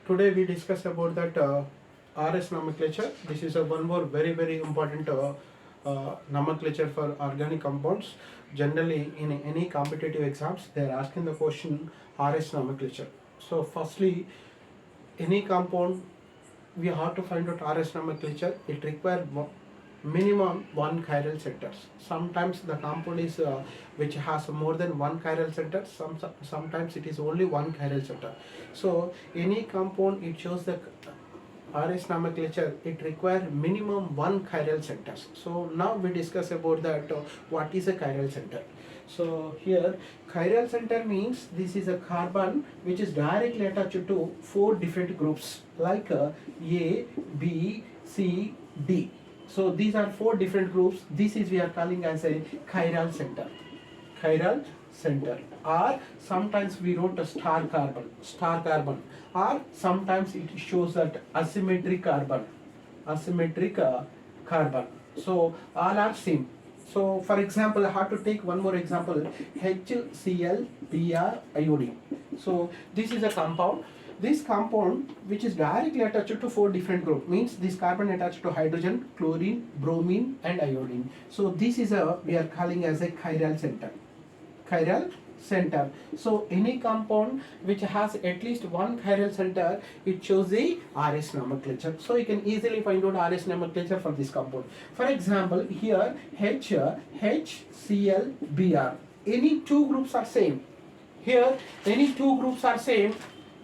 Today we discuss about that RS nomenclature. This is a one more very important nomenclature for organic compounds. Generally, in any competitive exams, they are asking the question RS nomenclature. So, firstly, any compound we have to find out RS nomenclature. It requires minimum one chiral centers. Sometimes the compound is which has more than one chiral center. Sometimes it is only one chiral center. So any compound it shows the RS nomenclature, it requires minimum one chiral centers. So now we discuss about that what is a chiral center. So here chiral center means this is a carbon which is directly attached to four different groups like A, B, C, D. So these are four different groups. This is we are calling as a chiral center. Chiral center. Or sometimes we wrote a star carbon. Or sometimes it shows that asymmetric carbon. So all are same. So for example, I have to take one more example, HCl, Br, iodine. So this is a compound. This compound which is directly attached to four different groups means this carbon attached to hydrogen, chlorine, bromine and iodine. So this is we are calling as a chiral center. Chiral center. So any compound which has at least one chiral center, it shows the RS nomenclature. So you can easily find out RS nomenclature for this compound. For example, here HCl, Br. Any two groups are same. Here any two groups are same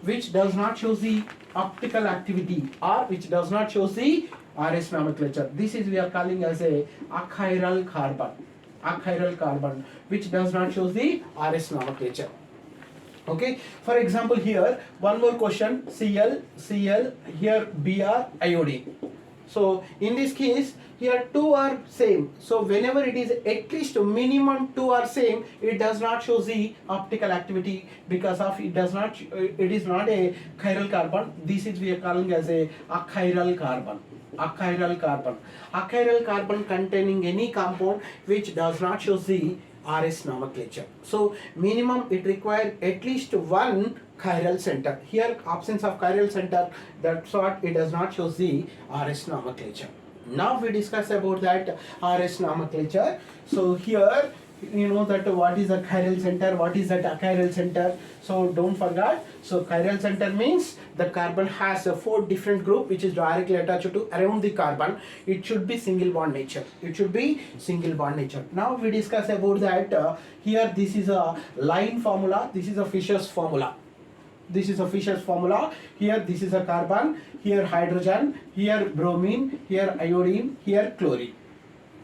which does not show the optical activity or which does not show the RS nomenclature. This is we are calling as a achiral carbon which does not show the RS nomenclature. Okay, for example, here one more question, Cl, here Br, iodine. So in this case here two are same. So whenever it is at least minimum two are same, it does not show the optical activity because of it is not a chiral carbon. This is we are calling as a achiral carbon. Achiral carbon containing any compound which does not show the RS nomenclature. So minimum it requires at least one chiral center. Here absence of chiral center, that's what it does not show the RS nomenclature. Now we discuss about that RS nomenclature. So here you know that what is a chiral center, what is that achiral center. So don't forget. So chiral center means the carbon has a four different group which is directly attached to around the carbon. It should be single bond nature. Now we discuss about that. Here this is a line formula. This is a Fisher's formula. Here this is a carbon, here hydrogen, here bromine, here iodine, here chlorine.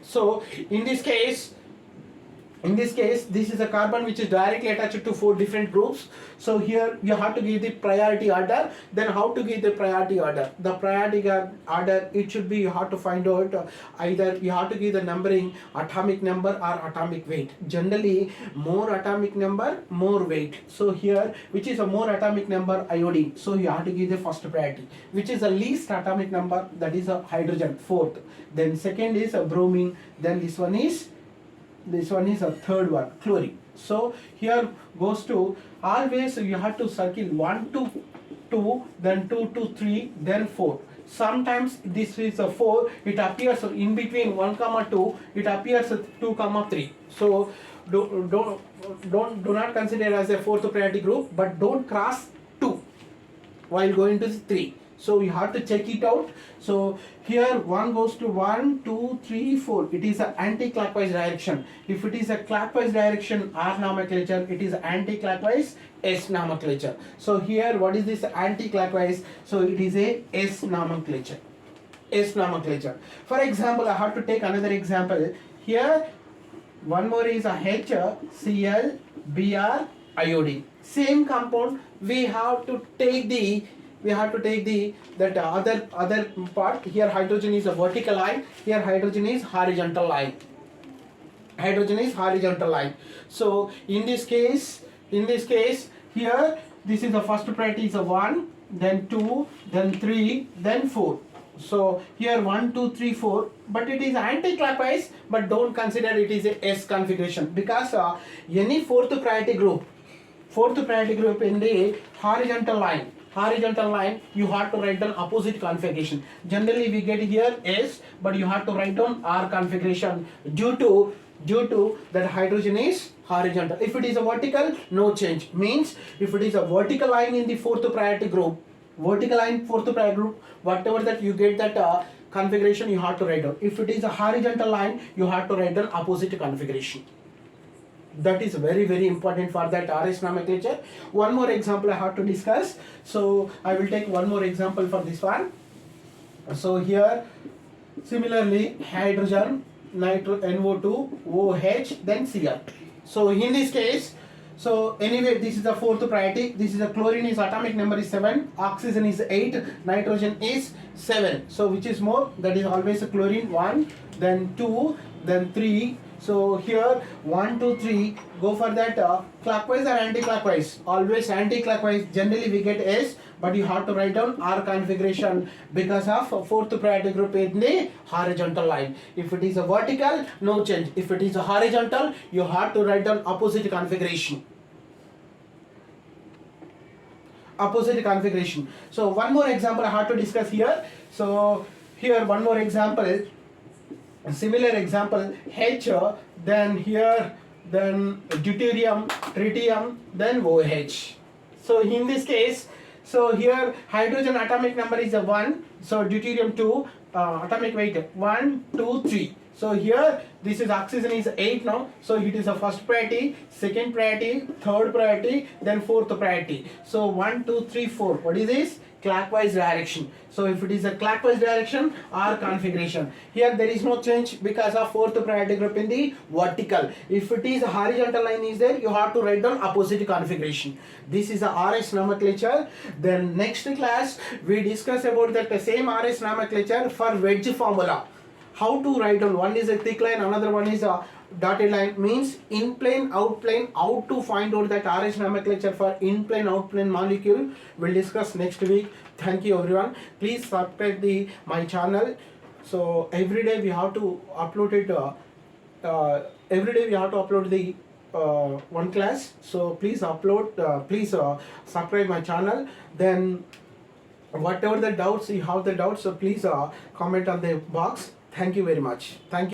So in this case, this is a carbon which is directly attached to four different groups. So here you have to give the priority order. Then how to give the priority order? The priority order, it should be, you have to find out either you have to give the numbering atomic number or atomic weight. Generally more atomic number, more weight. So here which is a more atomic number, iodine. So you have to give the first priority. Which is the least atomic number, that is a hydrogen, fourth. Then second is a bromine. Then this one is a third one, chlorine. So here goes to, always you have to circle 1 to 2, then 2 to 3, then 4. Sometimes this is a 4, it appears in between 1 comma 2, it appears 2 comma 3. So do not consider as a fourth priority group, but don't cross 2 while going to 3. So you have to check it out. So here 1 goes to 1, 2, 3, 4. It is an anti-clockwise direction. If it is a clockwise direction, R nomenclature, it is anti-clockwise, S nomenclature. So here what is this anti-clockwise? So it is a S nomenclature. For example, I have to take another example. Here one more is a HCl, Br, iodine. Same compound, we have to take the other part. Here hydrogen is a vertical line, here hydrogen is horizontal line. So in this case here this is the first priority is a 1, then 2, then 3, then 4. So here 1, 2, 3, 4, but it is anti-clockwise, but don't consider it is a S configuration because any fourth priority group in the horizontal line horizontal line, you have to write down opposite configuration. Generally we get here S, but you have to write down R configuration due to that hydrogen is horizontal. If it is a vertical, no change. Means if it is a vertical line in the fourth priority group, whatever that you get that configuration, you have to write down. If it is a horizontal line, you have to write down opposite configuration. That is very, very important for that RS nomenclature. One more example I have to discuss. So I will take one more example for this one. So here similarly hydrogen, NO2, OH, then Cl. So in this case, so anyway, this is the fourth priority. This is the chlorine is atomic number is 7, oxygen is 8, nitrogen is 7. So which is more? That is always a chlorine 1, then 2, then 3. So here 1, 2, 3. Go for that clockwise or anti-clockwise? Always anti-clockwise. Generally we get S, but you have to write down R configuration because of fourth priority group in the horizontal line. If it is a vertical, no change. If it is a horizontal, you have to write down opposite configuration. Opposite configuration. So one more example I have to discuss here. So here one more example. A similar example H, then here, then deuterium, tritium, then OH. So in this case, so here hydrogen atomic number is a 1, so deuterium 2, atomic weight 1, 2, 3. So here this is oxygen is 8 now, so it is a first priority, second priority, third priority, then fourth priority. So 1, 2, 3, 4. What is this? Clockwise direction. So if it is a clockwise direction, R configuration. Here there is no change because of fourth priority group in the vertical. If it is a horizontal line is there, you have to write down opposite configuration. This is a RS nomenclature. Then next class we discuss about that same RS nomenclature for wedge formula. How to write down? One is a thick line, another one is a dotted line. Means in plane, out plane. How to find out that RS nomenclature for in plane, out plane molecule? We'll discuss next week. Thank you everyone. Please subscribe my channel. So every day we have to upload it. Every day we have to upload the one class. So please upload. Please subscribe my channel. Then whatever the doubts you have, so please comment on the box. Thank you very much. Thank you.